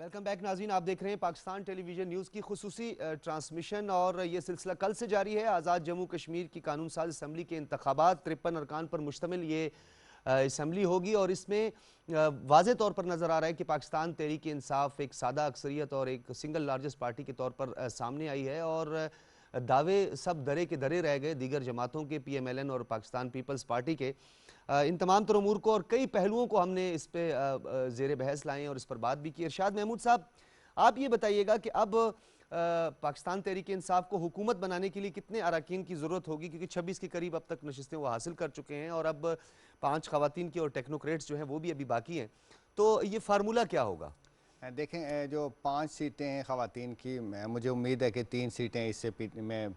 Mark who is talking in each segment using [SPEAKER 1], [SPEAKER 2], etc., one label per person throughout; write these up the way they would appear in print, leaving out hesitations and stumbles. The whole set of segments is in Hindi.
[SPEAKER 1] वेलकम बैक नाज़रीन, आप देख रहे हैं पाकिस्तान टेलीविजन न्यूज़ की खुसूसी ट्रांसमिशन और ये सिलसिला कल से जारी है। आज़ाद जम्मू कश्मीर की कानून साज असम्बली के इंतखाबात 53 अरकान पर मुश्तमिल ये असम्बली होगी और इसमें वाज़े तौर पर नज़र आ रहा है कि पाकिस्तान तहरीक इंसाफ एक सादा अक्सरियत और एक सिंगल लार्जेस्ट पार्टी के तौर पर सामने आई है और दावे सब दरे के दरे रह गए दीगर जमातों के, PMLN और पाकिस्तान पीपल्स पार्टी के। इन तमाम तर अमूर को और कई पहलुओं को हमने इस पर ज़ेर बहस लाए और इस पर बात भी की। इरशाद महमूद साहब, आप ये बताइएगा कि अब पाकिस्तान तहरीक इंसाफ को हुकूमत बनाने के लिए कितने अरकान की ज़रूरत होगी, क्योंकि 26 के करीब अब तक नशिस्तें वो हासिल कर चुके हैं और अब 5 ख़वातीन की और टेक्नोक्रेट्स जो हैं वो भी अभी बाकी हैं। तो ये फार्मूला क्या होगा?
[SPEAKER 2] देखें, जो 5 सीटें हैं ख़वातीन की, मुझे उम्मीद है कि 3 सीटें इससे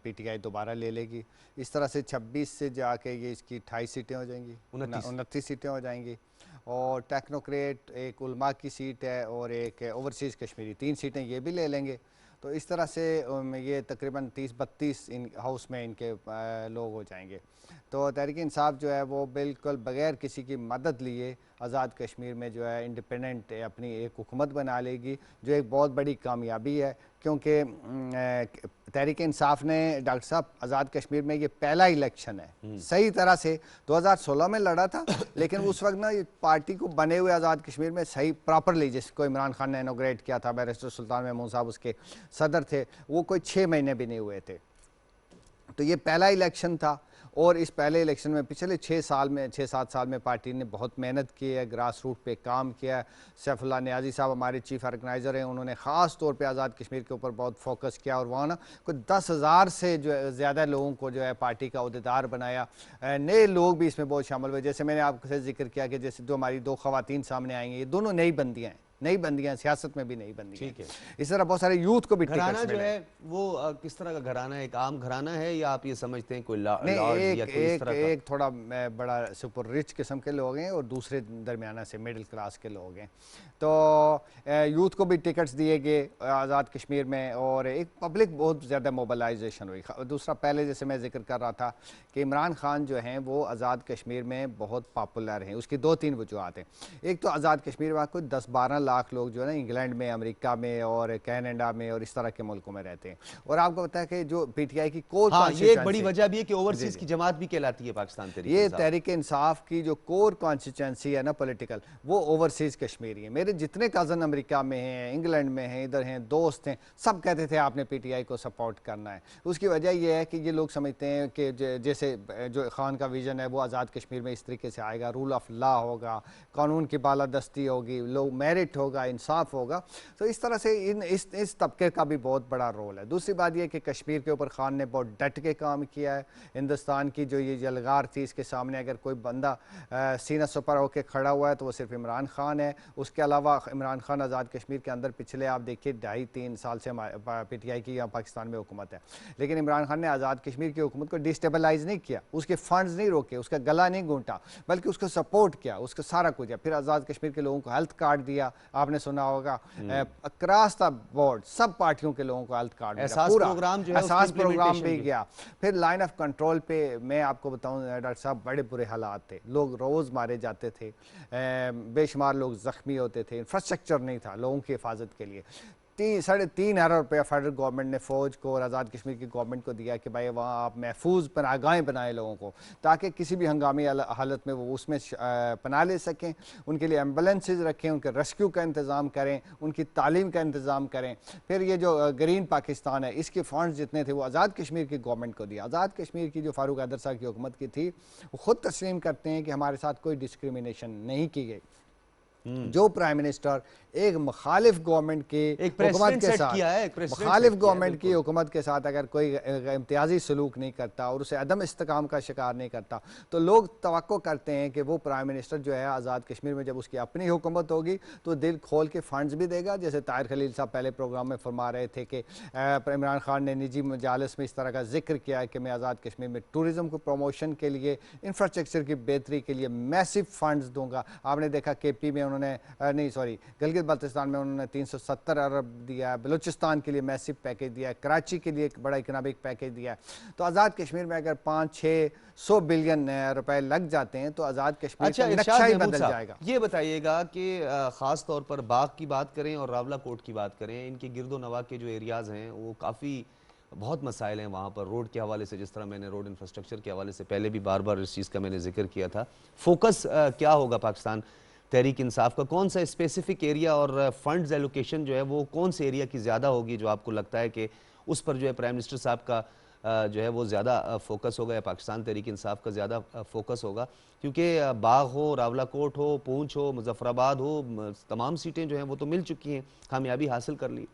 [SPEAKER 2] PTI दोबारा ले लेगी। इस तरह से 26 से जाके ये इसकी 28 सीटें हो जाएंगी, 29 सीटें हो जाएंगी। और टेक्नोक्रेट एक उलमा की सीट है और एक ओवरसीज़ कश्मीरी, 3 सीटें ये भी ले लेंगे। तो इस तरह से ये तकरीबन 30-32 इन हाउस में इनके लोग हो जाएंगे। तो तहरीक इंसाफ जो है वो बिल्कुल बग़ैर किसी की मदद लिए आज़ाद कश्मीर में जो है इंडिपेंडेंट अपनी एक हुकूमत बना लेगी, जो एक बहुत बड़ी कामयाबी है। क्योंकि तहरीक इंसाफ ने डॉक्टर साहब आज़ाद कश्मीर में ये पहला इलेक्शन है सही तरह से 2016 में लड़ा था, लेकिन उस वक्त ना पार्टी को बने हुए आज़ाद कश्मीर में सही प्रॉपरली, जिसको इमरान खान ने इनोग्रेट किया था, बैरिस्टर सुल्तान महमूद साहब उसके सदर थे, वो कोई 6 महीने भी नहीं हुए थे। तो ये पहला इलेक्शन था और इस पहले इलेक्शन में पिछले 6-7 साल में पार्टी ने बहुत मेहनत की है, ग्रास रूट पे काम किया है। सैफुल्लाह नियाज़ी साहब हमारे चीफ ऑर्गेनाइज़र हैं, उन्होंने ख़ास तौर पे आज़ाद कश्मीर के ऊपर बहुत फोकस किया और वहाँ ना कोई 10,000 से जो ज़्यादा लोगों को जो है पार्टी का अहदेदार बनाया। नए लोग भी इसमें बहुत शामिल हुए। जैसे मैंने आपसे जिक्र किया कि जैसे जो हमारी 2 ख़वातीन सामने आएंगी, ये दोनों नई बंदियाँ हैं, नई बंदियां, सियासत में भी नई बंदियां।
[SPEAKER 1] ठीक है।
[SPEAKER 2] इस तरह बहुत सारे यूथ को भी
[SPEAKER 1] घराना जो है वो किस तरह का घराना है? एक आम घराना है या आप ये समझते हैं कोई
[SPEAKER 2] नहीं,
[SPEAKER 1] लॉर्ड या कोई इस तरह का?
[SPEAKER 2] एक थोड़ा बड़ा सुपर रिच किस्म के लोग हैं और दूसरे दरमियाना से मिडिल क्लास के लोग हैं। तो यूथ को भी टिकट्स दिए गए आज़ाद कश्मीर में और एक पब्लिक बहुत ज़्यादा मोबिलाइजेशन हुई। दूसरा, पहले जैसे मैं जिक्र कर रहा था कि इमरान खान जो हैं वो आज़ाद कश्मीर में बहुत पॉपुलर हैं। उसकी 2-3 वजूहत हैं। एक तो आज़ाद कश्मीर में कोई 10-12 लाख लोग जो है ना इंग्लैंड में, अमेरिका में और कनाडा में और इस तरह के मुल्कों में रहते हैं। और आपको पता है कि जो PTI की कोर
[SPEAKER 1] ये एक बड़ी वजह भी है कि ओवरसीज की जमात भी कहलाती है पाकिस्तान तहरीक
[SPEAKER 2] ये
[SPEAKER 1] इंसाफ।
[SPEAKER 2] तहरीक इंसाफ की जो कोर कॉन्स्टिट्यूंसी है ना पॉलिटिकल, वो ओवरसीज़ कश्मीरी है। मेरे जितने कज़न अमेरिका में हैं, इंग्लैंड में हैं, इधर हैं, दोस्त हैं, सब कहते थे आपने PTI को सपोर्ट करना है। उसकी वजह यह है कि ये लोग समझते हैं कि जैसे जो खान का विजन है वो आज़ाद कश्मीर में इस तरीके से आएगा, रूल ऑफ लॉ होगा, कानून की बालादस्ती होगी, लोग मेरिट होगा, इंसाफ होगा। तो इस तरह से इस तबके का भी बहुत बड़ा रोल है। दूसरी बात यह कि कश्मीर के ऊपर खान ने बहुत डट के काम किया है। हिंदुस्तान की जो ये जलगार थी, इसके सामने अगर कोई बंदा सीना सुपर होकर खड़ा हुआ है तो वो सिर्फ इमरान खान है। उसके अलावा इमरान खान आज़ाद कश्मीर के अंदर पिछले आप देखिए 2.5-3 साल से PTI की यहाँ पाकिस्तान में हुकूमत है, लेकिन इमरान खान ने आज़ाद कश्मीर की हुकूमत को डिस्टेबलाइज नहीं किया, उसके फंड्स नहीं रोके, उसका गला नहीं घूंटा, बल्कि उसको सपोर्ट किया, उसका सारा कुछ है। फिर आज़ाद कश्मीर के लोगों को हेल्थ कार्ड दिया, आपने सुना होगा, अक्रॉस द बोर्ड सब पार्टियों के लोगों को हेल्थ कार्ड, पूरा एहसास प्रोग्राम भी गया। फिर लाइन ऑफ कंट्रोल पे मैं आपको बताऊं डॉक्टर साहब, बड़े बुरे हालात थे, लोग रोज़ मारे जाते थे, बेशुमार लोग ज़ख्मी होते थे, इंफ्रास्ट्रक्चर नहीं था लोगों की हिफाजत के लिए। 3-3.5 अरब रुपया फेडरल गवर्नमेंट ने फ़ौज को और आज़ाद कश्मीर की गवर्नमेंट को दिया कि भाई वहाँ आप महफूज पनाहगाहें बनाएं लोगों को, ताकि किसी भी हंगामी हालत में वो उसमें पनाह ले सकें, उनके लिए एम्बुलेंसेज रखें, उनके रेस्क्यू का इंतज़ाम करें, उनकी तालीम का इंतज़ाम करें। फिर ये जो ग्रीन पाकिस्तान है, इसके फंड्स जितने थे वो आज़ाद कश्मीर की गवर्नमेंट को दिया। आज़ाद कश्मीर की जो फारूक हैदर साहब की हुकूमत की थी, वो ख़ुद तस्लीम करते हैं कि हमारे साथ कोई डिस्क्रिमिनेशन नहीं की गई। जो प्राइम मिनिस्टर एक मुखालिफ गवर्नमेंट की हुकूमत के साथ, मुखालिफ गवर्नमेंट की हुकूमत के साथ अगर कोई इम्तियाजी सलूक नहीं करता और उसे अदम इस्तेकाम का शिकार नहीं करता, तो लोग तवक्को करते हैं कि वो प्राइम मिनिस्टर जो है आज़ाद कश्मीर में जब उसकी अपनी हुकूमत होगी तो दिल खोल के फंड्स भी देगा। जैसे ताहिर खलील साहब पहले प्रोग्राम में फरमा रहे थे कि इमरान खान ने निजी मजालिस में इस तरह का जिक्र किया है कि मैं आज़ाद कश्मीर में टूरिज़म को प्रमोशन के लिए, इंफ्रास्ट्रक्चर की बेहतरी के लिए मैसिव फंड्स दूंगा। आपने देखा KP में उन्होंने नहीं सॉरी गिलगित बल्तिस्तान में उन्होंने 370 अरब दिया है, बलूचिस्तान के लिए मैसिव पैकेज दिया है, कराची के लिए एक बड़ा इकनॉमिक पैकेज दिया है। तो आज़ाद कश्मीर में अगर 500-600 बिलियन रुपए लग जाते हैं तो आज़ाद कश्मीर
[SPEAKER 1] अच्छा,
[SPEAKER 2] का
[SPEAKER 1] इरशाद
[SPEAKER 2] नक्शा ही
[SPEAKER 1] महमूद
[SPEAKER 2] बदल
[SPEAKER 1] साहब,
[SPEAKER 2] जाएगा।
[SPEAKER 1] ये बताइएगा कि ख़ास तौर पर बाग की बात करें और रावला कोट की बात करें, इनके गिरदो नवा के जो एरियाज़ हैं वो काफ़ी बहुत मसाइल हैं वहाँ पर, रोड के हवाले से, जिस तरह मैंने रोड इंफ्रास्ट्रक्चर के हवाले से पहले भी बार बार इस चीज़ का मैंने जिक्र किया था। फोकस क्या होगा पाकिस्तान तहरीक इंसाफ का, कौन सा स्पेसिफिक एरिया और फंड्स एलोकेशन जो है वो कौन से एरिया की ज़्यादा होगी, जो आपको लगता है कि उस पर जो है प्राइम मिनिस्टर साहब का जो है वो ज़्यादा फोकस होगा, या पाकिस्तान तहरीक इंसाफ का ज़्यादा फोकस होगा? क्योंकि बाग हो, रावलाकोट हो, पूंछ हो, मुजफ्फराबाद हो, तमाम सीटें जो हैं वो तो मिल चुकी हैं, कामयाबी हासिल कर ली।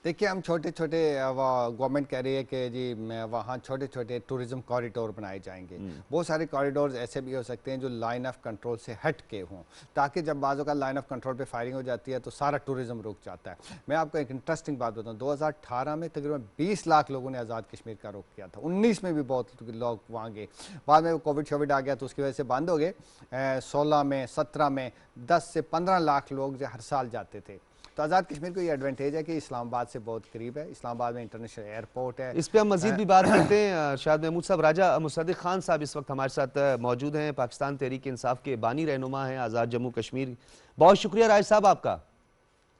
[SPEAKER 2] देखिए हम छोटे छोटे गवर्नमेंट कह रही है कि जी वहाँ छोटे छोटे टूरिज्म कॉरिडोर बनाए जाएंगे। बहुत सारे कॉरिडोर्स ऐसे भी हो सकते हैं जो लाइन ऑफ कंट्रोल से हट के हों, ताकि जब बाज़ों का लाइन ऑफ कंट्रोल पे फायरिंग हो जाती है तो सारा टूरिज्म रुक जाता है। मैं आपको एक इंटरेस्टिंग बात बताऊँ, 2018 में तकरीबन 20 लाख लोगों ने आज़ाद कश्मीर का रुख किया था, 19 में भी बहुत लोग वहाँ गए, बाद में कोविड शोविड आ गया तो उसकी वजह से बंद हो गए। 16 में 17 में 10 से 15 लाख लोग जो हर साल जाते थे। तो आज़ाद कश्मीर को ये एडवांटेज है कि इस्लामाबाद से बहुत करीब है, इस्लामाबाद में इंटरनेशनल एयरपोर्ट है।
[SPEAKER 1] इस पे हम मजीद भी बात करते हैं। शाद महमूद साहब, राजा मुसद्दिक खान साहब इस वक्त हमारे साथ मौजूद हैं, पाकिस्तान तहरीक इंसाफ के बानी रहनुमा हैं आज़ाद जम्मू कश्मीर। बहुत शुक्रिया राज साहब आपका।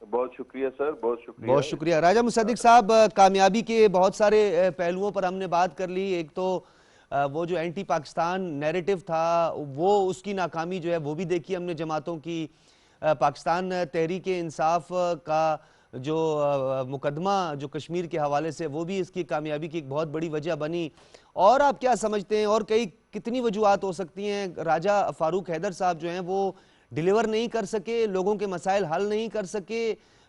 [SPEAKER 3] बहुत शुक्रिया सर, बहुत शुक्रिया।
[SPEAKER 1] बहुत शुक्रिया राजा मुसद्दिक साहब। कामयाबी के बहुत सारे पहलुओं पर हमने बात कर ली। एक तो वो जो एंटी पाकिस्तान नैरेटिव था वो, उसकी नाकामी जो है वो भी देखी हमने जमातों की। पाकिस्तान तहरीक इंसाफ का जो मुकदमा जो कश्मीर के हवाले से, वो भी इसकी कामयाबी की एक बहुत बड़ी वजह बनी। और आप क्या समझते हैं, और कई कितनी वजूहत हो सकती हैं? राजा फारूक हैदर साहब जो हैं वो डिलीवर नहीं कर सके, लोगों के मसाइल हल नहीं कर सके,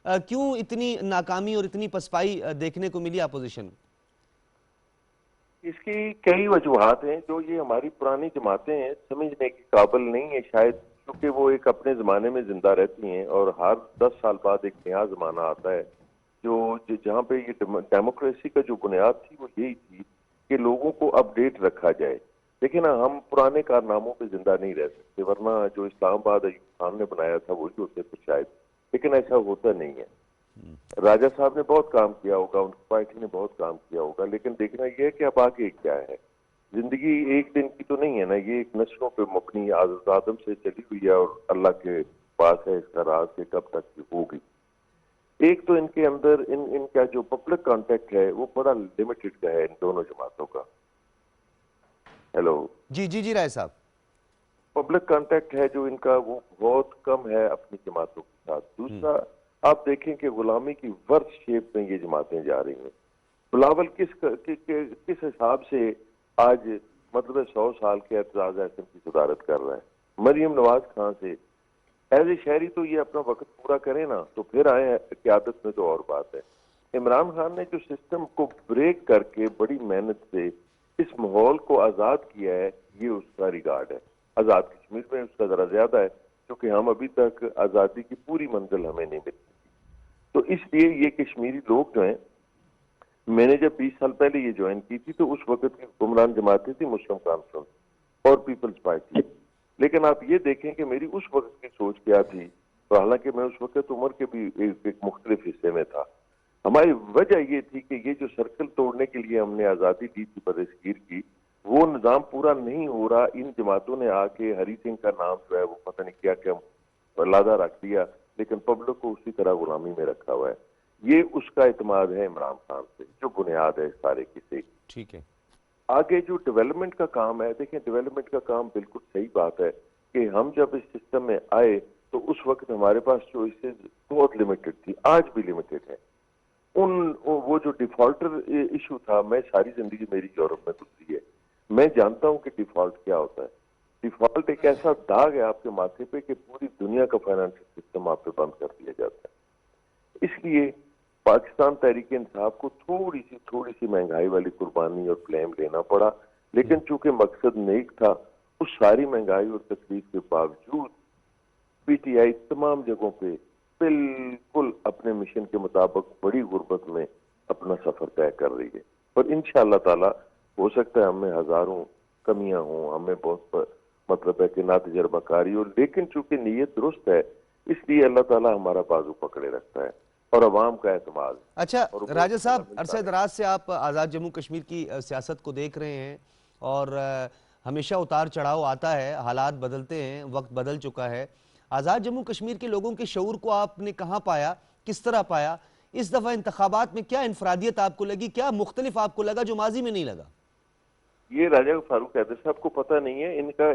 [SPEAKER 1] क्यों इतनी नाकामी और इतनी पसपाई देखने को मिली अपोजिशन?
[SPEAKER 3] इसकी कई वजूहत हैं जो ये हमारी पुरानी जमातें हैं समझने की काबिल नहीं है शायद, क्योंकि वो एक अपने जमाने में जिंदा रहती हैं और हर 10 साल बाद एक नया जमाना आता है जो जहाँ पे ये डेमोक्रेसी का जो बुनियाद थी वो यही थी कि लोगों को अपडेट रखा जाए। देखिए ना, हम पुराने कारनामों पे जिंदा नहीं रह सकते, वरना जो इस्लामाबाद अयूब खान ने बनाया था वही होते तो शायद, लेकिन ऐसा होता नहीं है। राजा साहब ने बहुत काम किया होगा, उनकी पार्टी ने बहुत काम किया होगा, लेकिन देखना यह है कि अब आगे क्या है। जिंदगी एक दिन की तो नहीं है ना, ये एक नस्लों पे मबनी आदम से चली हुई है और अल्लाह के पास है इसका राज के कब तक की होगी। एक तो इनके अंदर इनका जो पब्लिक कांटेक्ट है वो बड़ा लिमिटेड का है इन दोनों जमातों का। हेलो
[SPEAKER 1] जी जी जी राय साहब।
[SPEAKER 3] पब्लिक कांटेक्ट है जो इनका वो बहुत कम है अपनी जमातों के साथ। दूसरा, आप देखें कि गुलामी की वर्स्ट शेप में ये जमातें जा रही हैं। बिलावल किस हिसाब से आज मतलब 100 साल के एतजाज एसम की सदारत कर रहा है। मरियम नवाज खान से एज ए शहरी तो ये अपना वक्त पूरा करें ना, तो फिर आए क्यादत में तो और बात है। इमरान खान ने जो सिस्टम को ब्रेक करके बड़ी मेहनत से इस माहौल को आज़ाद किया है, ये उसका रिगार्ड है। आज़ाद कश्मीर में उसका ज़रा ज़्यादा है क्योंकि हम अभी तक आज़ादी की पूरी मंजिल हमें नहीं मिली। तो इसलिए ये कश्मीरी लोग जो हैं, मैंने जब 20 साल पहले ये ज्वाइन की थी तो उस वक्त की हुक्मरान जमातें थी मुस्लिम कॉन्फ्रेंस और पीपल्स पार्टी। लेकिन आप ये देखें कि मेरी उस वक्त की सोच क्या थी, तो हालांकि मैं उस वक्त उम्र के भी एक मुख्तलिफ हिस्से में था। हमारी वजह ये थी कि ये जो सर्कल तोड़ने के लिए हमने आज़ादी दी थी बदस्कीर की, वो निज़ाम पूरा नहीं हो रहा। इन जमातों ने आके हरी सिंह का नाम जो है वो पता नहीं क्या क्या लादा रख दिया, लेकिन पब्लिक को उसी तरह गुलामी में रखा हुआ है। ये उसका इत्मीनान है इमरान खान से, जो बुनियाद है सारे किसे।
[SPEAKER 1] ठीक है।
[SPEAKER 3] आगे जो डेवलपमेंट का काम है, देखें डेवलपमेंट का काम बिल्कुल सही बात है कि हम जब इस सिस्टम में आए तो उस वक्त हमारे पास चॉइसेस बहुत लिमिटेड थी, आज भी लिमिटेड है। वो जो डिफॉल्टर इशू था, मैं सारी जिंदगी मेरी यूरोप में गुजरी है, मैं जानता हूं कि डिफॉल्ट क्या होता है। डिफॉल्ट एक ऐसा दाग है आपके माथे पे कि पूरी दुनिया का फाइनेंशियल सिस्टम आप पे बंद कर दिया जाता है। इसलिए पाकिस्तान तहरीक इंसाफ को थोड़ी सी महंगाई वाली कुर्बानी और ब्लेम लेना पड़ा, लेकिन चूंकि मकसद नेक था, उस सारी महंगाई और तकलीफ के बावजूद पीटीआई तमाम जगहों पे बिल्कुल अपने मिशन के मुताबिक बड़ी गुर्बत में अपना सफर तय कर रही है। पर इंशाअल्लाह ताला हो सकता है हमें हजारों कमियां हों, हमें बहुत मतलब है कि ना तजर्बाकारी हो, लेकिन चूंकि नीयत दुरुस्त है इसलिए अल्लाह ताला हमारा बाजू पकड़े रखता है और अवाम का एतमाद।
[SPEAKER 1] अच्छा
[SPEAKER 3] और वो
[SPEAKER 1] राजा साहब,
[SPEAKER 3] मिलता
[SPEAKER 1] अरसे
[SPEAKER 3] है।
[SPEAKER 1] दराज से आप आज़ाद जम्मू कश्मीर की सियासत को देख रहे हैं और हमेशा उतार चढ़ाव आता है, हालात बदलते हैं, वक्त बदल चुका है। आज़ाद जम्मू कश्मीर के लोगों के शऊर को आपने कहाँ पाया, किस तरह पाया? इस दफ़ा इंतखाबात में क्या इनफरादियत आपको लगी, क्या मुख्तलिफ आपको लगा जो माजी में नहीं लगा?
[SPEAKER 3] ये राजा फारूक हैदर साहब को पता नहीं है, इनका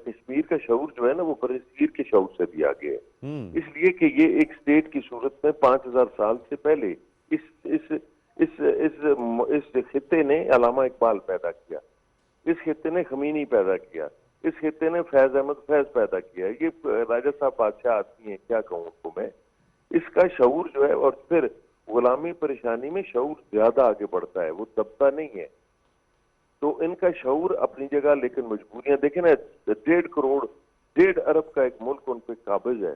[SPEAKER 3] कश्मीर का शऊर जो है ना वो बरसीर के शऊर से भी आगे है। इसलिए कि ये एक स्टेट की सूरत में 5000 साल से पहले इस इस इस इस इस खित्ते ने अलामा इकबाल पैदा किया, इस खित्ते ने खमीनी पैदा किया, इस खित्ते ने फैज अहमद फैज पैदा किया। ये राजा साहब बादशाह आदमी है, क्या कहूँ उनको मैं। इसका शऊर जो है, और फिर गुलामी परेशानी में शऊर ज्यादा आगे बढ़ता है, वो दबता नहीं है। तो इनका शऊर अपनी जगह, लेकिन मजबूरियां देखें ना, 1.5 करोड़ 1.5 अरब का एक मुल्क उन पे काबिज है।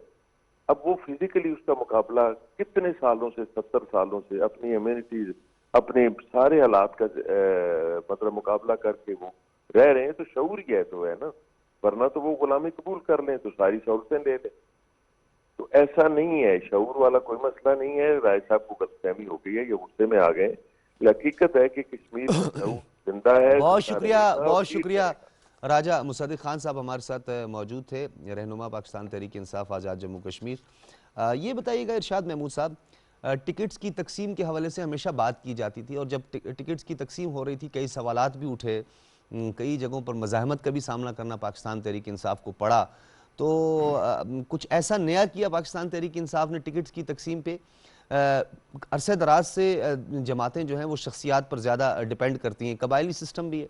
[SPEAKER 3] अब वो फिजिकली उसका मुकाबला कितने सालों से, 70 सालों से अपनी इम्यूनिटीज, अपने सारे हालात का मतलब मुकाबला करके वो रह रहे हैं। तो शऊर ही है तो है ना, वरना तो वो गुलामी कबूल कर लें तो सारी सहूलतें ले लें। तो ऐसा नहीं है, शऊर वाला कोई मसला नहीं है। राय साहब को गलतफहमी हो गई है, ये गुस्से में आ गए। हकीकत है कि कश्मीर में शऊर जिंदा है।
[SPEAKER 1] बहुत
[SPEAKER 3] जिंदा
[SPEAKER 1] शुक्रिया,
[SPEAKER 3] रहेगा,
[SPEAKER 1] बहुत
[SPEAKER 3] ठीक
[SPEAKER 1] शुक्रिया।
[SPEAKER 3] रहेगा।
[SPEAKER 1] राजा मुसद्दिक खान साहब हमारे साथ मौजूद थे, रहनुमा पाकिस्तान तहरीक इंसाफ आज़ाद जम्मू कश्मीर। ये बताइएगा इरशाद महमूद साहब, टिकट्स की तकसीम के हवाले से हमेशा बात की जाती थी और जब टिकट्स की तकसीम हो रही थी कई सवालात भी उठे, कई जगहों पर मज़ाहमत का भी सामना करना पाकिस्तान तहरीक इंसाफ को पड़ा। तो कुछ ऐसा नया किया पाकिस्तान तहरीक इंसाफ ने टिकट्स की तकसीम पे? अरसे दराज से जमातें जो हैं वो शख्सियात पर ज़्यादा डिपेंड करती हैं, कबायली सिस्टम भी है,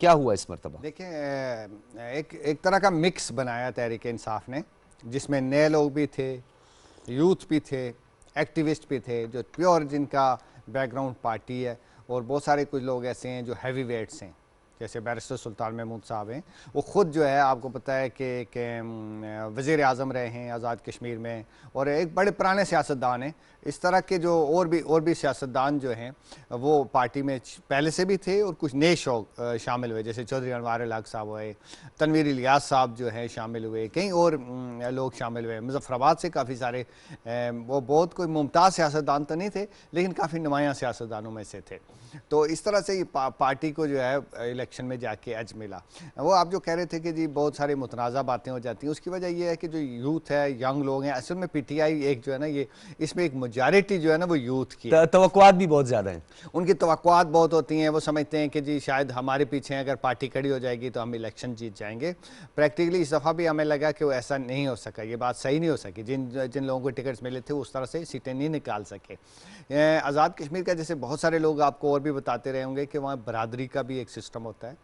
[SPEAKER 1] क्या हुआ इस मरतबा?
[SPEAKER 2] देखिए, एक तरह का मिक्स बनाया तहरीक इंसाफ ने, जिसमें नए लोग भी थे, यूथ भी थे, एक्टिविस्ट भी थे, जो प्योर जिनका बैकग्राउंड पार्टी है, और बहुत सारे कुछ लोग ऐसे हैं जो हैवी वेट्स हैं, जैसे बैरिस्टर सुल्तान महमूद साहब हैं। वो ख़ुद जो है आपको पता है कि वज़ीर आज़म रहे हैं आज़ाद कश्मीर में, और एक बड़े पुराने सियासतदान हैं। इस तरह के जो और भी सियासतदान जो हैं वो पार्टी में पहले से भी थे, और कुछ नए शौक शामिल हुए, जैसे चौधरी अनवार अल हक साहब हुए, तनवीर इलियास साहब जो हैं शामिल हुए, कई और लोग शामिल हुए। मुजफ्फराबाद से काफ़ी सारे, वो बहुत कोई मुमताज़ सियासतदान तो नहीं थे, लेकिन काफ़ी नुमायाँ सियासतदानों में से थे। तो इस तरह से ये पार्टी को जो है इलेक्शन में जाके एज मिला। वो आप जो कह रहे थे कि जी बहुत सारी मुतनाज़ा बातें हो जाती हैं, उसकी वजह ये है कि जो यूथ है, यंग लोग हैं, असल में पीटीआई एक जो है ना, ये इसमें एक मेजॉरिटी जो है ना वो यूथ की है।
[SPEAKER 1] तवक्कुआत भी बहुत ज़्यादा हैं,
[SPEAKER 2] उनकी तवक्कुआत बहुत होती हैं। वो समझते हैं कि जी शायद हमारे पीछे अगर पार्टी खड़ी हो जाएगी तो हम इलेक्शन जीत जाएंगे। प्रैक्टिकली इस दफ़ा भी हमें लगा कि वो ऐसा नहीं हो सका, ये बात सही नहीं हो सकी। जिन लोगों को टिकट्स मिले थे उस तरह से सीटें नहीं निकाल सके। आज़ाद कश्मीर का, जैसे बहुत सारे लोग आपको और भी बताते रहे होंगे कि वहाँ बरादरी का भी एक सिस्टम होता है,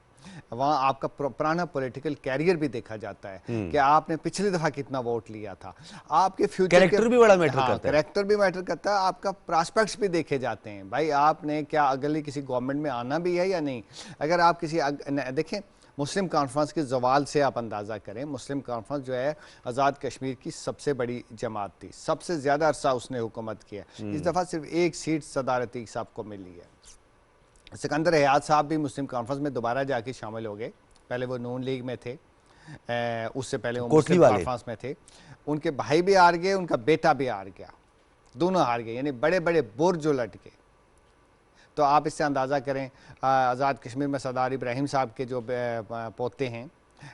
[SPEAKER 2] वहाँ आपका पुराना पॉलिटिकल कैरियर भी देखा जाता है कि आपने पिछली दफ़ा कितना वोट लिया था, आपके फ्यूचर
[SPEAKER 1] कैरेक्टर भी बड़ा मैटर करता है।
[SPEAKER 2] कैरेक्टर भी मैटर करता है, आपका प्रॉस्पेक्ट्स भी देखे जाते हैं। भाई आपने क्या अगली किसी गवर्नमेंट में आना भी है या नहीं। अगर आप किसी देखें, मुस्लिम कॉन्फ्रेंस के जवाल से आप अंदाज़ा करें, मुस्लिम कॉन्फ्रेंस जो है आज़ाद कश्मीर की सबसे बड़ी जमात थी, सबसे ज़्यादा अरसा उसने हुकूमत किया। इस दफ़ा सिर्फ एक सीट सदारती साहब को मिली है। सिकंदर हयात साहब भी मुस्लिम कॉन्फ्रेंस में दोबारा जाके शामिल हो गए, पहले वो नून लीग में थे, उससे पहले वो मुस्लिम कॉन्फ्रेंस में थे। उनके भाई भी हार गए, उनका बेटा भी हार गया, दोनों हार गए, यानी बड़े बड़े बुर्ज उलट गए। तो आप इससे अंदाज़ा करें, आज़ाद कश्मीर में सरदार इब्राहिम साहब के जो पोते हैं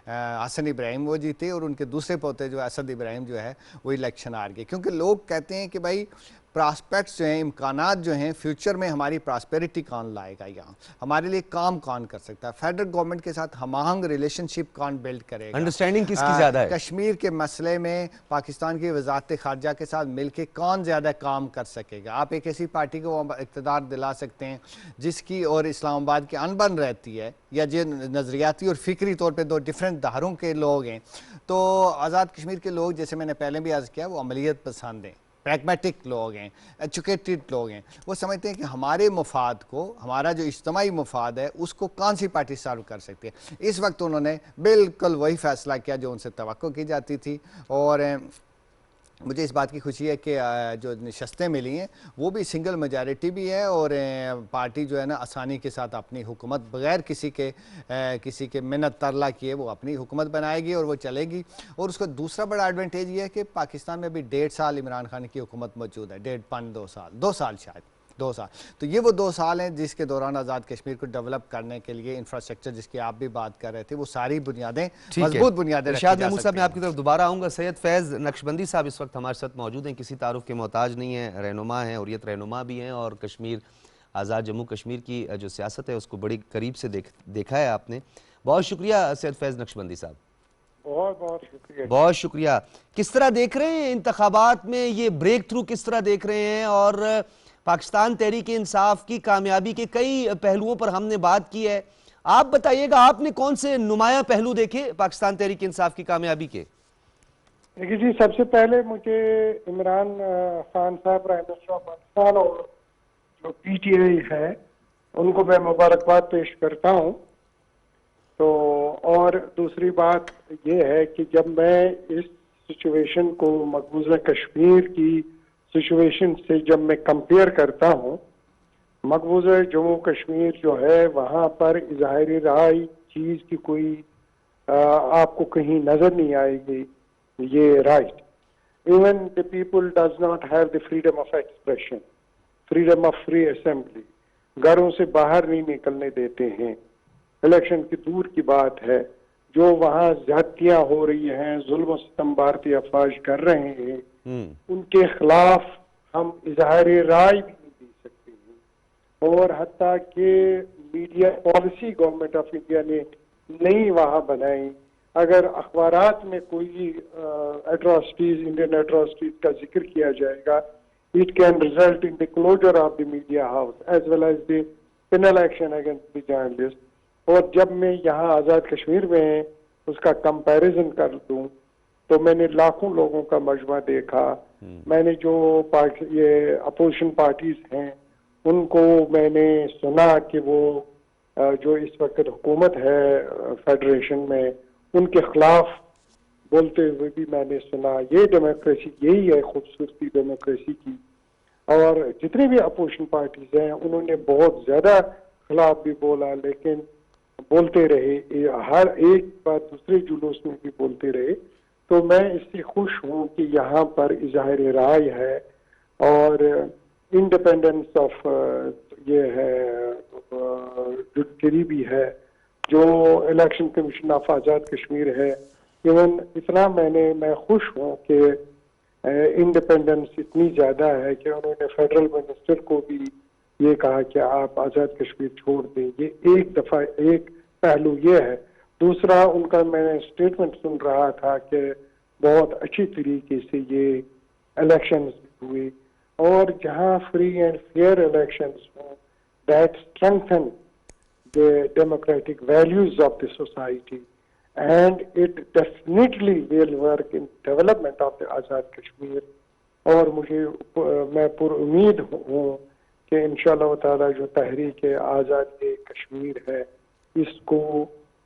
[SPEAKER 2] हसन इब्राहिम, वो जीते, और उनके दूसरे पोते जो असद इब्राहिम जो है वो इलेक्शन हार गए। क्योंकि लोग कहते हैं कि भाई प्रॉस्पेक्ट्स जो हैं, इम्कानात जो हैं, फ्यूचर में हमारी प्रॉस्पेरिटी कौन लाएगा, यहाँ हमारे लिए काम कौन कर सकता है, फेडरल गवर्नमेंट के साथ हमाहंग रिलेशनशिप कौन बिल्ड करेगा,
[SPEAKER 1] अंडरस्टैंडिंग किसकी ज़्यादा है,
[SPEAKER 2] कश्मीर के मसले में पाकिस्तान की वजारत खारजा के साथ मिलकर कौन ज़्यादा काम कर सकेगा। आप एक ऐसी पार्टी को इक़्तिदार दिला सकते हैं जिसकी और इस्लामाबाद की अनबन रहती है, या जो नज़रियाती और फ़िक्री तौर पर दो डिफरेंट धारों के लोग हैं। तो आज़ाद कश्मीर के लोग, जैसे मैंने पहले भी अर्ज़ किया, वो अमलियत पसंद हैं, प्रैग्मेटिक लोग हैं, एजुकेटेड लोग हैं। वो समझते हैं कि हमारे मुफाद को, हमारा जो इज्तमाई मुफाद है, उसको कौन सी पार्टी सर्व कर सकती है। इस वक्त उन्होंने बिल्कुल वही फैसला किया जो उनसे तवक्को की जाती थी, और मुझे इस बात की खुशी है कि जो नशस्तें मिली हैं वो भी सिंगल मेजॉरिटी भी है, और पार्टी जो है ना आसानी के साथ अपनी हुकूमत बगैर किसी के मिन्नत तरला किए वो अपनी हुकूमत बनाएगी और वो चलेगी। और उसका दूसरा बड़ा एडवांटेज ये है कि पाकिस्तान में अभी 1.5 साल इमरान खान की हुकूमत मौजूद है, 2 साल शायद 2 साल। तो ये वो 2 साल हैं जिसके दौरान आज़ाद कश्मीर को डेवलप करने के लिए इंफ्रास्ट्रक्चर जिसकी आप भी बात कर रहे थे, वो सारी बुनियादें, मजबूत बुनियादें रखी जा
[SPEAKER 1] इरशाद महमूद साहब, मैं
[SPEAKER 2] सकती
[SPEAKER 1] आपकी तरफ दोबारा आऊँगा। सैयद फैज़ नक्शबंदी साहब इस वक्त हमारे साथ मौजूद हैं, किसी तारुफ के मोहताज नहीं है, रहनुमा हैं, हुर्रियत रहनुमा भी हैं, और कश्मीर आज़ाद जम्मू कश्मीर की जो सियासत है उसको बड़ी करीब से देखा है आपने। बहुत शुक्रिया सैयद फैज़ नक्शबंदी साहब,
[SPEAKER 4] बहुत बहुत शुक्रिया।
[SPEAKER 1] बहुत शुक्रिया। किस तरह देख रहे हैं इंतखाबात में ये ब्रेक थ्रू, किस तरह देख रहे हैं? और पाकिस्तान तहरीक इंसाफ की कामयाबी के कई पहलुओं पर हमने बात की है, आप बताइएगा आपने कौन से नुमाया पहलू देखे पाकिस्तान तहरीक इंसाफ की कामयाबी के?
[SPEAKER 4] देखिए जी, सबसे पहले मुझे इमरान खान साहब प्राइम मिनिस्टर ऑफ पाकिस्तान और जो पीटीआई है उनको मैं मुबारकबाद पेश करता हूँ। तो और दूसरी बात ये है कि जब मैं इस सिचुएशन को मकबूजा कश्मीर की सिचुएशन से जब मैं कंपेयर करता हूँ, मकबूजा जम्मू कश्मीर जो है वहाँ पर इजहारी राय चीज़ की कोई आपको कहीं नज़र नहीं आएगी। ये right, even the people does not have the freedom of expression, freedom of free assembly, घरों से बाहर नहीं निकलने देते हैं। इलेक्शन की दूर की बात है, जो वहाँ ज्यादतियां हो रही हैं, जुल्म सितम भारतीय अफवाज कर रहे हैं, उनके खिलाफ हम इजहार राय भी नहीं दे सकते हैं। और हत्ता कि media policy government of India ने नई वहाँ बनाई, अगर अखबारात में कोई एट्रोसिटीज, इंडियन एट्रोसिटीज का जिक्र किया जाएगा, it can result in the closure of the media house as well as the penal action against the journalist. और जब मैं यहाँ आज़ाद कश्मीर में उसका कंपैरिजन कर दूं तो मैंने लाखों लोगों का मजमा देखा। मैंने जो ये अपोजिशन पार्टीज हैं उनको मैंने सुना कि वो जो इस वक्त हुकूमत है फेडरेशन में, उनके खिलाफ बोलते हुए भी मैंने सुना। ये डेमोक्रेसी, यही है खूबसूरती डेमोक्रेसी की। और जितने भी अपोजिशन पार्टीज हैं उन्होंने बहुत ज्यादा खिलाफ भी बोला, लेकिन बोलते रहे, हर एक बात दूसरे जुलूस में भी बोलते रहे। तो मैं इससे खुश हूँ कि यहाँ पर इजहार राय है और इंडिपेंडेंस ऑफ ये है जुडिशरी भी है, जो election commission of Azad Kashmir है। इवन इतना मैं खुश हूँ कि इंडिपेंडेंस इतनी ज़्यादा है कि उन्होंने फेडरल मिनिस्टर को भी ये कहा कि आप आज़ाद कश्मीर छोड़ दें। ये एक दफ़ा एक पहलू ये है। दूसरा, उनका मैंने स्टेटमेंट सुन रहा था कि बहुत अच्छी तरीके से ये इलेक्शंस हुए, और जहाँ फ्री एंड फेयर इलेक्शंस हों, that strengthen the democratic values of the society and it definitely will work in development of the Azad Kashmir. और मैं पुरुमीद हूँ कि इंशाअल्लाह ताला जो तहरीक आज़ाद कश्मीर है, इसको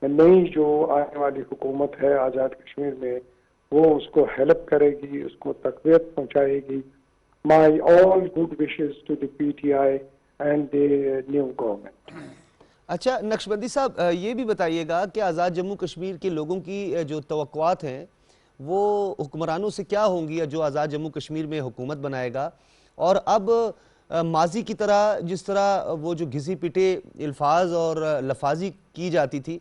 [SPEAKER 4] नई जो आने वाली हुकूमत है आज़ाद कश्मीर में, वो उसको हेल्प करेगी, उसको तक़वियत पहुँचाएगी। My all good wishes to the PTI and the new government.
[SPEAKER 1] अच्छा नक्शबंदी साहब, ये भी बताइएगा कि आज़ाद जम्मू कश्मीर के लोगों की जो तवक्कुआत हैं वो हुक्मरानों से क्या होंगी, जो आज़ाद जम्मू कश्मीर में हुकूमत बनाएगा? और अब माजी की तरह जिस तरह वो जो घिसी पिटे अल्फाज और लफाजी की जाती थी,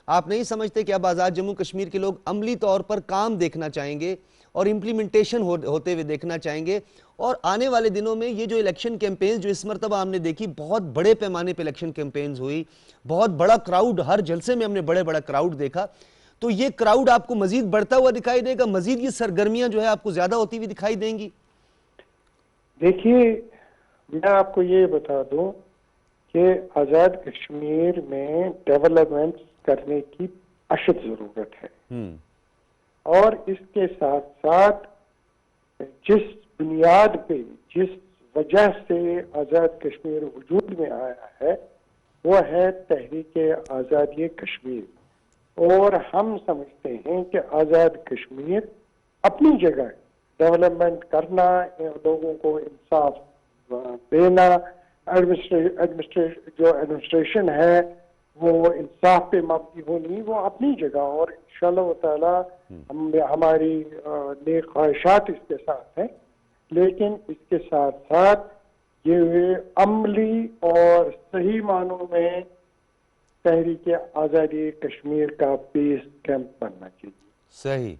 [SPEAKER 1] आप नहीं समझते कि अब आज़ाद जम्मू कश्मीर के लोग अमली तौर पर काम देखना चाहेंगे और इम्प्लीमेंटेशन होते हुए देखना चाहेंगे? और आने वाले दिनों में ये जो इलेक्शन कैंपेन्स जो इस मरतबा हमने देखी, बहुत बड़े पैमाने पर इलेक्शन कैंपेन्स हुई, बहुत बड़ा क्राउड, हर जलसे में हमने बड़ा क्राउड देखा, तो ये क्राउड आपको मजीद बढ़ता हुआ दिखाई देगा? मजीद ये सरगर्मियां जो है आपको ज्यादा होती हुई दिखाई देंगी?
[SPEAKER 4] देखिए, मैं आपको ये बता दूं कि आज़ाद कश्मीर में डेवलपमेंट करने की अशद जरूरत है। और इसके साथ साथ जिस बुनियाद पे, जिस वजह से आज़ाद कश्मीर वजूद में आया है, वो है तहरीक आज़ादी कश्मीर। और हम समझते हैं कि आज़ाद कश्मीर अपनी जगह डेवलपमेंट करना, लोगों को इंसाफ देना, जो एडमिनिस्ट्रेशन है वो इंसाफ पे मबनी होनी, वो अपनी जगह, और इंशाल्लाह ताला हमारी नेक ख्वाहिशात इसके साथ हैं। लेकिन इसके साथ साथ ये अमली और सही मानों में तहरीक आज़ादी कश्मीर का बेस कैंप बनना चाहिए।
[SPEAKER 1] सही,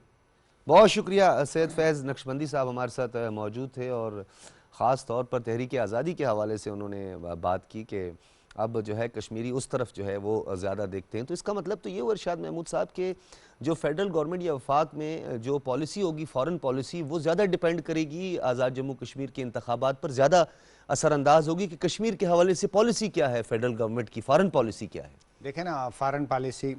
[SPEAKER 1] बहुत शुक्रिया सैयद फैज़ नक्शबंदी साहब हमारे साथ मौजूद थे और ख़ास तौर पर तहरीक आज़ादी के हवाले से उन्होंने बात की कि अब जो है कश्मीरी उस तरफ जो है वो ज़्यादा देखते हैं। तो इसका मतलब तो ये हुआ इरशाद महमूद साहब के जो फेडरल गवर्नमेंट या वफाक में जो पॉलिसी होगी, फ़ॉरेन पॉलिसी, वो ज़्यादा डिपेंड करेगी आज़ाद जम्मू कश्मीर के इंतखाबात पर, ज़्यादा असरअंदाज होगी कि कश्मीर के हवाले से पॉलिसी क्या है फेडरल गवर्नमेंट की, फ़ॉरेन पॉलिसी क्या है।
[SPEAKER 2] देखें ना, फ़ॉरेन पॉलिसी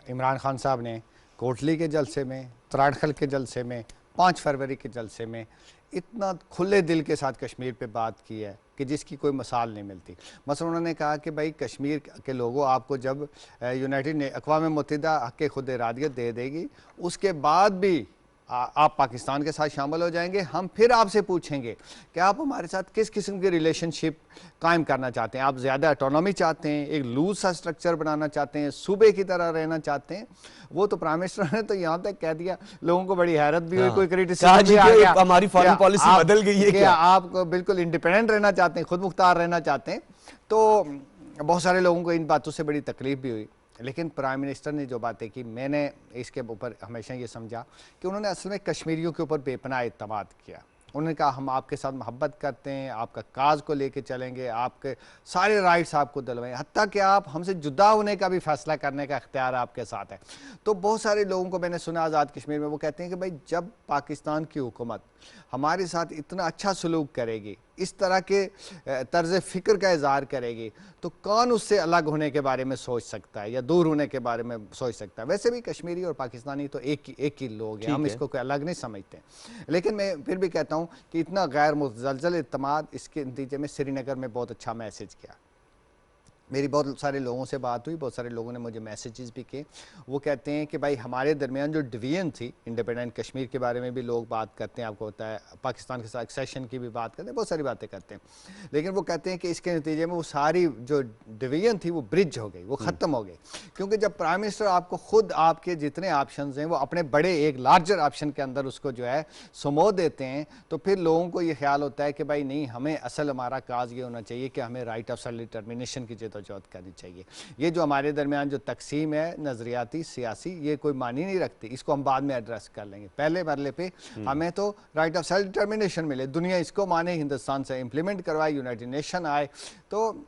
[SPEAKER 2] इमरान खान साहब ने कोटली के जलसे में, त्राड़खल के जलसे में, 5 फरवरी के जलसे में इतना खुले दिल के साथ कश्मीर पे बात की है कि जिसकी कोई मिसाल नहीं मिलती। मसलन उन्होंने कहा कि भाई कश्मीर के लोगों, आपको जब अक़वाम मुत्तहिदा हक़ खुद इरादियत दे देगी, उसके बाद भी आप पाकिस्तान के साथ शामिल हो जाएंगे, हम फिर आपसे पूछेंगे कि आप हमारे साथ किस किस्म की रिलेशनशिप कायम करना चाहते हैं। आप ज़्यादा ऑटोनॉमी चाहते हैं, एक लूज सा स्ट्रक्चर बनाना चाहते हैं, सूबे की तरह रहना चाहते हैं। वो तो प्राइम मिनिस्टर ने तो यहाँ तक कह दिया, लोगों को बड़ी हैरत भी हुई, कोई क्रिटिसिज्म भी आ गया,
[SPEAKER 1] हमारी फॉरेन पॉलिसी बदल गई है क्या?
[SPEAKER 2] आप बिल्कुल इंडिपेंडेंट रहना चाहते हैं, खुद मुख्तार रहना चाहते हैं। तो बहुत सारे लोगों को इन बातों से बड़ी तकलीफ भी हुई। लेकिन प्राइम मिनिस्टर ने जो बातें की, मैंने इसके ऊपर हमेशा ये समझा कि उन्होंने असल में कश्मीरियों के ऊपर बेपनाह इत्मीनाद किया। उन्होंने कहा हम आपके साथ मोहब्बत करते हैं, आपका काज को लेके चलेंगे, आपके सारे राइट्स आपको दिलवाएं, हत्ता कि आप हमसे जुदा होने का भी फैसला करने का इख्तियार आपके साथ है। तो बहुत सारे लोगों को मैंने सुना आज़ाद कश्मीर में, वो कहते हैं कि भाई जब पाकिस्तान की हुकूमत हमारे साथ इतना अच्छा सलूक करेगी, इस तरह के तर्ज फ़िक्र का इज़हार करेगी, तो कौन उससे अलग होने के बारे में सोच सकता है या दूर होने के बारे में सोच सकता है। वैसे भी कश्मीरी और पाकिस्तानी तो एक ही लोग हैं, हम इसको कोई अलग नहीं समझते। लेकिन मैं फिर भी कहता हूँ कि इतना गैर मुतज़लज़ल इत्मीनाद, इसके नतीजे में श्रीनगर में बहुत अच्छा मैसेज किया। मेरी बहुत सारे लोगों से बात हुई, बहुत सारे लोगों ने मुझे मैसेजेस भी किए। वो कहते हैं कि भाई हमारे दरमियान जो डिवीजन थी, इंडिपेंडेंट कश्मीर के बारे में भी लोग बात करते हैं, आपको होता है पाकिस्तान के साथ एक्सेशन की भी बात करते हैं, बहुत सारी बातें करते हैं। लेकिन वो कहते हैं कि इसके नतीजे में वो सारी जो डिवीजन थी वो ब्रिज हो गई, वो ख़त्म हो गई। क्योंकि जब प्राइम मिनिस्टर आपको खुद आपके जितने ऑप्शन हैं वो अपने बड़े एक लार्जर ऑप्शन के अंदर उसको जो है समो देते हैं, तो फिर लोगों को ये ख्याल होता है कि भाई नहीं, हमें असल हमारा काज ये होना चाहिए कि हमें राइट ऑफ सेल्फ डिटर्मिनेशन की जद्दोजहद करनी चाहिए। ये जो हमारे दरमियान जो तकसीम है नजरियाती सियासी, ये कोई मानी नहीं रखती, इसको हम बाद में एड्रेस कर लेंगे। पहले मरले पे हमें तो राइट ऑफ सेल्फ डिटर्मिनेशन मिले, दुनिया इसको माने, हिंदुस्तान से इम्प्लीमेंट करवाए, यूनाइटेड नेशन आए, तो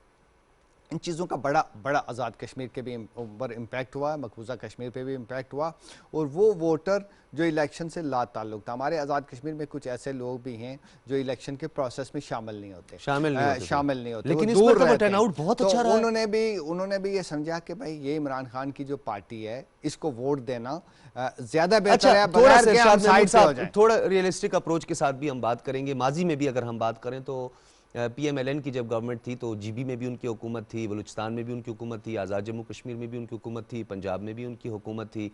[SPEAKER 2] इन चीज़ों का बड़ा आज़ाद कश्मीर के भी ऊपर इम्पैक्ट हुआ, मकबूजा कश्मीर पे भी इम्पैक्ट हुआ। और वो वोटर जो इलेक्शन से ला ताल्लुक था, हमारे आज़ाद कश्मीर में कुछ ऐसे लोग भी हैं जो इलेक्शन के प्रोसेस में शामिल नहीं होते, शामिल नहीं होते,
[SPEAKER 1] लेकिन
[SPEAKER 2] इस पर
[SPEAKER 1] तो टर्नआउट बहुत अच्छा रहा।
[SPEAKER 2] उन्होंने भी ये समझा कि भाई ये इमरान खान की जो पार्टी है, इसको वोट देना ज़्यादा बेहतर है, बगैर के हम साइड पे हो जाएं।
[SPEAKER 1] थोड़ा रियलिस्टिक अप्रोच के साथ भी हम बात करेंगे। माजी में भी अगर हम बात करें तो PMLN की जब गवर्नमेंट थी तो GB में भी उनकी हुकूमत थी, बलूचिस्तान में भी उनकी हुकूमत थी, आज़ाद जम्मू कश्मीर में भी उनकी हुकूमत थी, पंजाब में भी उनकी हुकूमत थी।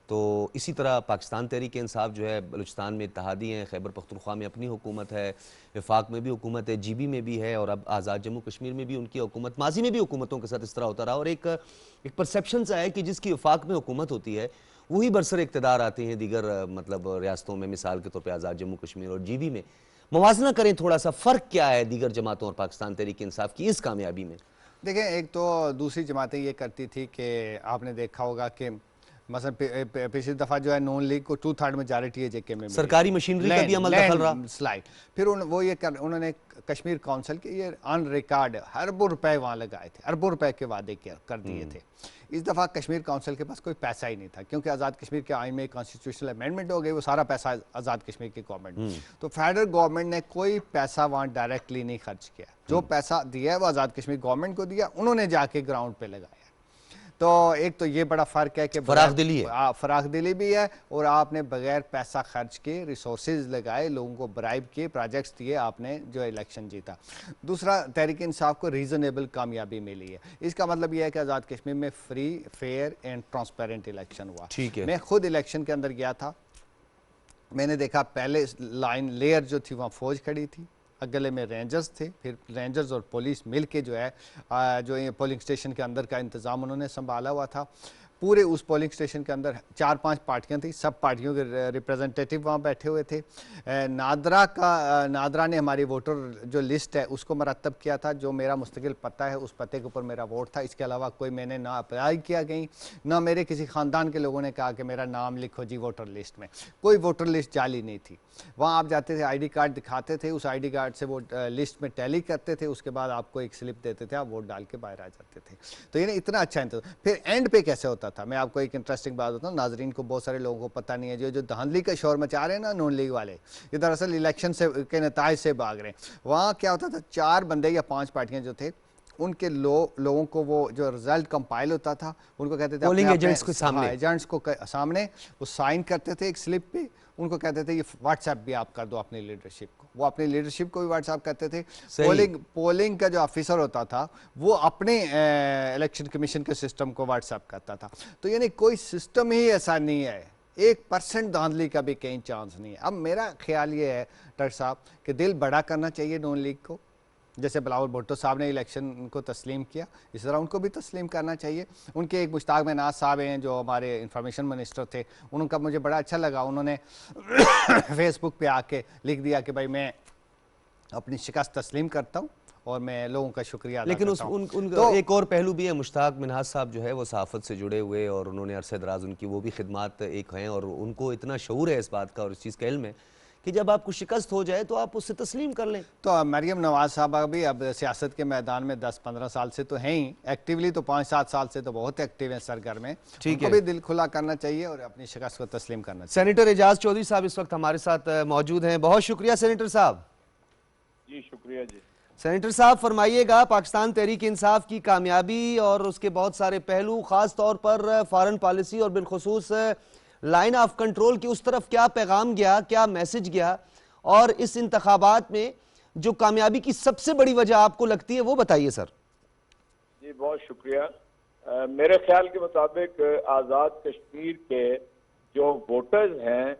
[SPEAKER 1] तो इसी तरह पाकिस्तान तहरीक इंसाफ जो है, बलूचिस्तान में इत्तेहादी हैं, खैबर पख्तूनख्वा में अपनी हुकूमत है, वफाक में भी हुकूमत है, GB में भी है, और अब आज़ाद जम्मू कश्मीर में भी उनकी हुकूमत। माजी में भी हुकूमतों के साथ इस तरह होता रहा, और एक परसेप्शन सा है कि जिसकी वफाक में हुकूमत होती है वही बरसर इक़्तिदार आते हैं दीगर मतलब रियासतों में। मिसाल के तौर पर आज़ाद जम्मू कश्मीर और GB में मवाजना करें, थोड़ा सा फ़र्क क्या है दीगर जमातों और पाकिस्तान तहरीक इंसाफ की इस कामयाबी में?
[SPEAKER 2] देखें, एक तो दूसरी जमातें ये करती थी कि आपने देखा होगा कि मसलन पिछली दफ़ा जो है नून लीग को 2/3 मेजॉरिटी है JK में, सरकारी
[SPEAKER 1] मशीनरी का भी अमल दखल रहा,
[SPEAKER 2] स्लाइड। फिर उन्होंने कश्मीर काउंसिल के ये ऑन रिकॉर्ड अरबों रुपए वहाँ लगाए थे, अरबों रुपए के वादे कर दिए थे। इस दफ़ा कश्मीर काउंसिल के पास कोई पैसा ही नहीं था, क्योंकि आज़ाद कश्मीर के आइन में कॉन्स्टिट्यूशनल अमेंडमेंट हो गई, वो सारा पैसा आज़ाद कश्मीर की गवर्नमेंट। तो फेडरल गवर्नमेंट ने कोई पैसा वहाँ डायरेक्टली नहीं खर्च किया, जो पैसा दिया है वो आज़ाद कश्मीर गवर्नमेंट को दिया, उन्होंने जाके ग्राउंड पे लगाया। तो एक तो ये बड़ा फ़र्क है कि फराखदिली भी है, और आपने बगैर पैसा खर्च के रिसोर्सेज लगाए, लोगों को ब्राइब किए, प्रोजेक्ट्स दिए, आपने जो इलेक्शन जीता। दूसरा, तहरीक इंसाफ को रीज़नेबल कामयाबी मिली है। इसका मतलब यह है कि आज़ाद कश्मीर में free, fair and transparent election हुआ।
[SPEAKER 1] ठीक है,
[SPEAKER 2] मैं खुद इलेक्शन के अंदर गया था, मैंने देखा पहले लाइन लेयर जो थी वहाँ फौज खड़ी थी, अगले में रेंजर्स थे, फिर रेंजर्स और पुलिस मिल के जो है जो ये पोलिंग स्टेशन के अंदर का इंतज़ाम उन्होंने संभाला हुआ था। पूरे उस पोलिंग स्टेशन के अंदर 4-5 पार्टियां थी, सब पार्टियों के रिप्रेजेंटेटिव वहाँ बैठे हुए थे। नादरा ने हमारी वोटर जो लिस्ट है उसको मरतब किया था, जो मेरा मुस्तकिल पता है उस पते के ऊपर मेरा वोट था। इसके अलावा कोई मैंने ना अप्लाई किया गई, ना मेरे किसी ख़ानदान के लोगों ने कहा कि मेरा नाम लिखो जी वोटर लिस्ट में। कोई वोटर लिस्ट जाली नहीं थी। वहाँ आप जाते थे, ID कार्ड दिखाते थे, उस ID कार्ड से वो लिस्ट में टैली करते थे, उसके बाद आपको एक स्लिप देते थे, आप वोट डाल के बाहर आ जाते थे। तो ये इतना अच्छा इंतज़ाम। फिर एंड पे कैसे होता था, मैं आपको एक इंटरेस्टिंग बात बताऊँ, नाजरीन को बहुत सारे लोगों को पता नहीं है। जो धांधली का शोर मचा रहे हैं ना नून लीग वाले, ये दरअसल इलेक्शन से के नताज से भाग रहे हैं। वहाँ क्या होता था, 4 बंदे या 5 पार्टियाँ जो थे उनके लोगों को वो जो रिजल्ट कंपाइल होता था उनको कहते थे
[SPEAKER 1] पोलिंग एजेंट्स के सामने,
[SPEAKER 2] एजेंट्स को सामने वो साइन करते थे एक स्लिप पे, उनको कहते थे ये व्हाट्सएप भी आप कर दो अपनी लीडरशिप को। वो अपनी लीडरशिप को भी व्हाट्सएप करते थे। पोलिंग का जो ऑफिसर होता था वो अपने इलेक्शन कमीशन के सिस्टम को व्हाट्सएप करता था। तो यानी कोई सिस्टम ही ऐसा नहीं है, 1% धांधली का भी कहीं चांस नहीं है। अब मेरा ख्याल ये है डॉक्टर साहब कि दिल बड़ा करना चाहिए नून लीग को, जैसे बिलावल भुट्टो साहब ने इलेक्शन को तस्लीम किया इस तरह उनको भी तस्लीम करना चाहिए। उनके एक मुश्ताक महनाज साहब हैं जो हमारे इंफॉर्मेशन मिनिस्टर थे, उनका मुझे बड़ा अच्छा लगा, उन्होंने फेसबुक पे आके लिख दिया कि भाई मैं अपनी शिकस्त तस्लीम करता हूँ और मैं लोगों का शुक्रिया अदा
[SPEAKER 1] लेकिन
[SPEAKER 2] करता हूं।
[SPEAKER 1] तो एक और पहलू भी है, मुश्ताक मिन्हाज साहब जो है वो सहाफ़त से जुड़े हुए और उन्होंने अरसे दराज उनकी वो भी खिदमात एक हैं और उनको इतना शऊर है इस बात का और इस चीज़ का इल्म है कि जब आपको शिकस्त हो जाए तो आप उससे तस्लीम कर लें।
[SPEAKER 2] तो मरियम नवाज साहबा भी अब सियासत के मैदान में 10-15 साल से तो हैं ही एक्टिवली, तो 5-7 साल से तो बहुत एक्टिव हैं सरगर्म में। उनको भी दिल खुला करना चाहिए और अपनी शिकस्त को तस्लीम करना चाहिए।
[SPEAKER 1] सेनेटर एजाज चौधरी साहब इस वक्त हमारे साथ मौजूद हैं, बहुत शुक्रिया सेनेटर साहब।
[SPEAKER 5] जी शुक्रिया जी।
[SPEAKER 1] सेनेटर साहब फरमाइएगा, पाकिस्तान तहरीक इंसाफ की कामयाबी और उसके बहुत सारे पहलू, खास तौर पर फॉरेन पॉलिसी और बिलखुसूस लाइन ऑफ कंट्रोल की उस तरफ क्या पैगाम गया, क्या मैसेज गया, और इस इंतखाबात में जो कामयाबी की सबसे बड़ी वजह आपको लगती है वो बताइए सर।
[SPEAKER 5] जी बहुत शुक्रिया। मेरे ख्याल के मुताबिक आज़ाद कश्मीर के जो वोटर्स हैं,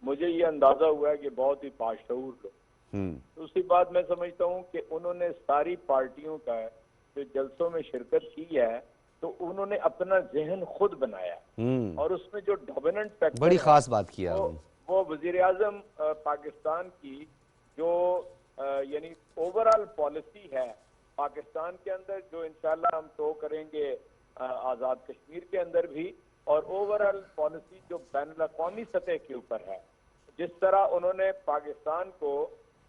[SPEAKER 5] मुझे ये अंदाजा हुआ है कि बहुत ही बाशऊर लोग। दूसरी बात मैं समझता हूँ कि उन्होंने सारी पार्टियों का जो जलसों में शिरकत की है तो उन्होंने अपना जहन खुद बनाया और उसमें जो डोमिनेंट फैक्टर
[SPEAKER 1] बड़ी खास बात किया
[SPEAKER 5] वो वजीर आजम पाकिस्तान की जो यानी ओवरऑल पॉलिसी है पाकिस्तान के अंदर, जो इंशाल्लाह हम तो करेंगे आज़ाद कश्मीर के अंदर भी, और ओवरऑल पॉलिसी जो बैनुल-अक़वामी सतह के ऊपर है, जिस तरह उन्होंने पाकिस्तान को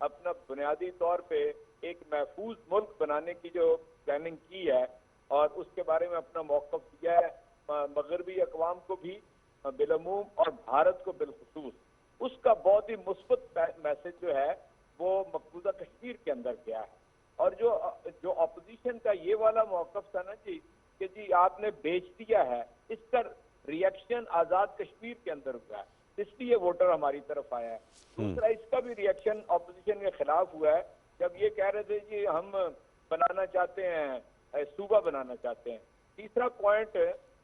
[SPEAKER 5] अपना बुनियादी तौर पे एक महफूज मुल्क बनाने की जो प्लानिंग की है और उसके बारे में अपना मौक़िफ़ दिया है मगरबी अक़वाम को भी बिलअमूम और भारत को बिलखुसूस, उसका बहुत ही मुस्बत मैसेज जो है वो मकबूजा कश्मीर के अंदर गया है। और जो अपोजिशन का ये वाला मौक़िफ़ था ना जी कि जी आपने बेच दिया है, इसका रिएक्शन आज़ाद कश्मीर के अंदर हुआ है, इसलिए वोटर हमारी तरफ आया है। दूसरा इसका भी रिएक्शन अपोजिशन के खिलाफ हुआ है जब ये कह रहे थे कि हम बनाना चाहते हैं, सूबा बनाना चाहते हैं। तीसरा पॉइंट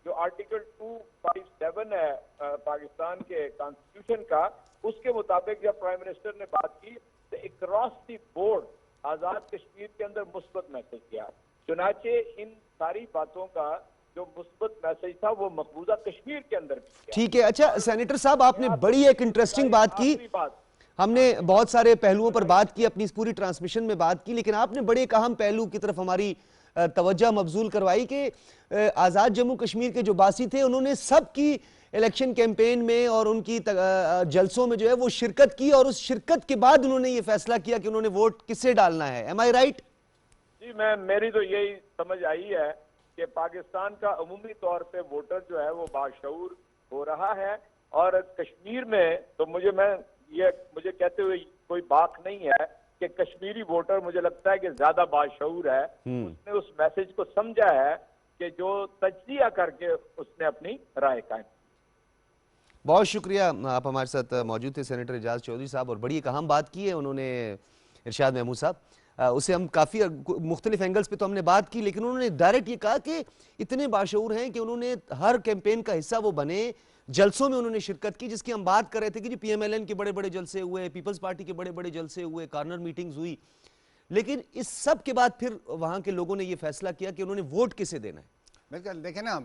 [SPEAKER 5] जो आर्टिकल 257 है पाकिस्तान के कॉन्स्टिट्यूशन का, उसके मुताबिक जब प्राइम मिनिस्टर ने बात की तो across the board Azad Kashmir के अंदर मुस्बत मैसेज किया। चुनाचे इन सारी बातों का जो मुस्बत मैसेज था वो मकबूजा कश्मीर के अंदर भी।
[SPEAKER 1] ठीक है, अच्छा सेनेटर साहब आपने बड़ी एक इंटरेस्टिंग बात की, हमने बहुत सारे पहलुओं पर बात की, अपनी इस पूरी ट्रांसमिशन में बात की, लेकिन आपने बड़े एक अहम पहलू की तरफ हमारी तवज्जो मबजूल करवाई कि आज़ाद जम्मू कश्मीर के जो बासी थे उन्होंने सबकी इलेक्शन कैंपेन में और उनकी जलसों में जो है वो शिरकत की और उस शिरकत के बाद उन्होंने ये फैसला किया कि उन्होंने वोट किसे डालना है। एम आई राइट?
[SPEAKER 5] जी मेरी तो यही समझ आई है कि पाकिस्तान का अमूमी तौर पे वोटर जो है वो बाशऊर हो रहा है और कश्मीर में तो मुझे कहते हुए कोई बात नहीं है कि कश्मीरी वोटर मुझे लगता है कि ज्यादा बाशऊर है, उसने उस मैसेज को समझा है कि जो तज्जिया करके उसने अपनी राय कायम।
[SPEAKER 1] बहुत शुक्रिया, आप हमारे साथ मौजूद थे सेनेटर एजाज चौधरी साहब, और बड़ी एक अहम बात की है उन्होंने इरशाद महमूद साहब, उसे हम काफ़ी मुख्तलिफ एंगल्स पे तो हमने बात की, लेकिन उन्होंने डायरेक्ट ये कहा कि इतने बाशऊर हैं कि उन्होंने हर कैंपेन का हिस्सा वो बने जलसों में उन्होंने शिरकत की, जिसकी हम बात कर रहे थे कि जी पीएमएलएन के बड़े बड़े जलसे हुए, पीपल्स पार्टी के बड़े बड़े जलसे हुए, कॉर्नर मीटिंग्स हुई, लेकिन इस सब के बाद फिर वहां के लोगों ने यह फैसला किया कि उन्होंने वोट किसे देना है।
[SPEAKER 2] बिल्कुल, देखें ना,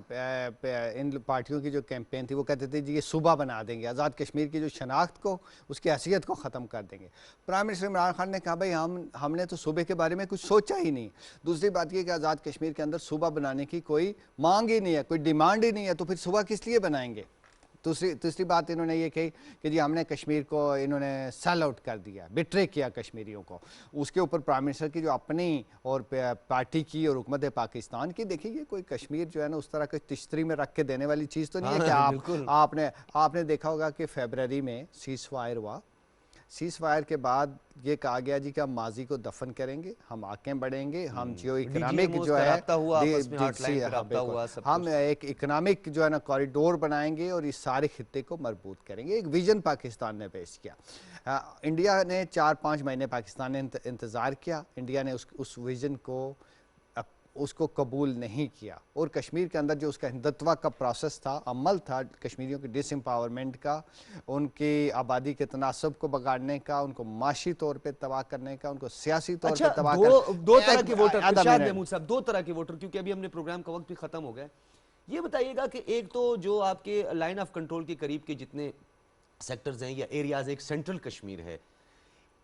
[SPEAKER 2] इन पार्टियों की जो कैंपेन थी वो कहते थे जी ये सूबा बना देंगे, आज़ाद कश्मीर की जो शनाख्त को, उसकी हैसियत को ख़त्म कर देंगे। प्राइम मिनिस्टर इमरान खान ने कहा भाई हमने तो सूबे के बारे में कुछ सोचा ही नहीं। दूसरी बात ये कि आज़ाद कश्मीर के अंदर सूबा बनाने की कोई मांग ही नहीं है, कोई डिमांड ही नहीं है, तो फिर सूबा किस लिए बनाएंगे। दूसरी बात इन्होंने ये कही कि जी हमने कश्मीर को इन्होंने सेल आउट कर दिया, बिट्रे किया कश्मीरियों को। उसके ऊपर प्राइम मिनिस्टर की जो अपनी और पार्टी की और हुकूमत पाकिस्तान की, देखिए ये कोई कश्मीर जो है ना उस तरह के तिश्तरी में रख के देने वाली चीज़ तो नहीं है कि आपने देखा होगा कि फरवरी में सीज़ फायर हुआ। सीज़ फायर के बाद ये कहा गया जी कि हम माजी को दफन करेंगे, हम आगे बढ़ेंगे, हम जियो इकोनॉमिक जो है हम एक इकोनॉमिक जो है ना कॉरिडोर बनाएंगे और इस सारे खित्ते को मजबूत करेंगे। एक विजन पाकिस्तान ने पेश किया। इंडिया ने 4-5 महीने पाकिस्तान ने इंतज़ार किया, इंडिया ने उस विजन को उसको कबूल नहीं किया और कश्मीर के अंदर जो उसका हिंदुत्व का प्रोसेस था, अमल था कश्मीरियों की डिसएम्पावरमेंट का, उनकी आबादी के तनासब को बिगाड़ने का, उनको माशी तौर पे तबाह करने का, उनको सियासी तौर पे तबाह
[SPEAKER 1] दो तरह के वोटर, इरशाद महमूद साहब, दो तरह के वोटर, क्योंकि अभी हमने प्रोग्राम का वक्त भी खत्म हो गया। ये बताइएगा कि एक तो जो आपके लाइन ऑफ कंट्रोल के करीब के जितने सेक्टर्स हैं या एरियाज, एक सेंट्रल कश्मीर है,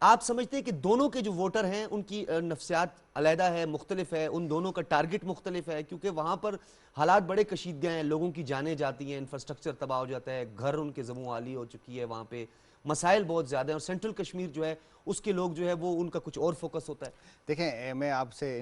[SPEAKER 1] आप समझते हैं कि दोनों के जो वोटर हैं उनकी नफ्सियात अलहदा है, मुख्तलिफ है, उन दोनों का टारगेट मुख्तलिफ है, क्योंकि वहाँ पर हालात बड़े कशीदगे हैं, लोगों की जानें जाती हैं, इंफ्रास्ट्रक्चर तबाह हो जाता है, घर उनके ज़मीन वाली हो चुकी है, वहाँ पे मसाइल बहुत ज़्यादा हैं, और सेंट्रल कश्मीर जो है उसके लोग जो है वो उनका कुछ और फोकस होता है।
[SPEAKER 2] देखें, मैं आपसे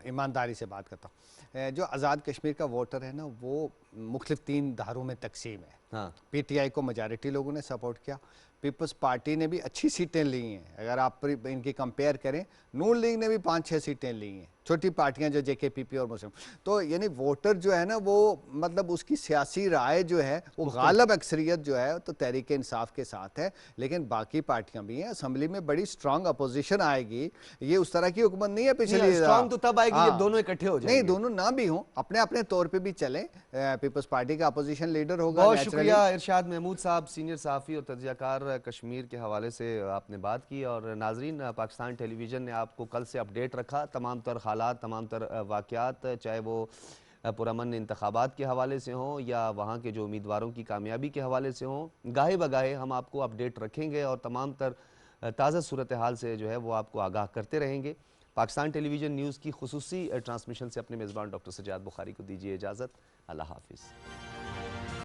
[SPEAKER 2] ईमानदारी से बात करता हूँ, जो आज़ाद कश्मीर का वोटर है ना वो मुख्तलिफ 3 धारों में तकसीम है।
[SPEAKER 1] हाँ,
[SPEAKER 2] PTI को मेजॉरिटी लोगों ने सपोर्ट किया, पीपल्स पार्टी ने भी अच्छी सीटें ली हैं, अगर आप इनकी कंपेयर करें, नून लीग ने भी 5-6 सीटें ली हैं, छोटी पार्टियां जो JKPP और मुस्लिम। तो यानी वोटर जो है ना वो मतलब उसकी सियासी राय जो है वो गालिब अक्सरियत जो है तो तहरीक इंसाफ के साथ है, लेकिन बाकी पार्टियां भी हैं। असेंबली में बड़ी स्ट्रांग अपोजिशन आएगी, ये उस तरह की हुकूमत नहीं है पिछली।
[SPEAKER 1] स्ट्रांग तो तब आएगी जब दोनों इकट्ठे हो जाएंगे।
[SPEAKER 2] नहीं, दोनों ना भी हों, अपने अपने तौर पे भी चलें, पीपल्स पार्टी का अपोजिशन लीडर होगा।
[SPEAKER 1] बहुत शुक्रिया इरशाद महमूद साहब, सीनियर सहाफ़ी और तजज़ियाकार, कश्मीर के हवाले से आपने बात की। और नाजरीन, पाकिस्तान टेलीविज़न ने आपको कल से अपडेट रखा, तमाम तर हालात, तमाम तर वाक़यात, चाहे वो पुरअमन इंतखाबात के हवाले से हों या वहाँ के जो उम्मीदवारों की कामयाबी के हवाले से हों, गाहे बगाहे हम आपको अपडेट रखेंगे और तमाम तर ताज़ा सूरत हाल से जो है वो आपको आगाह करते रहेंगे। पाकिस्तान टेलीविज़न न्यूज़ की खुसूसी ट्रांसमिशन से अपने मेज़बान डॉक्टर सजाद बुखारी को दीजिए इजाज़त। अल्लाह हाफिज़।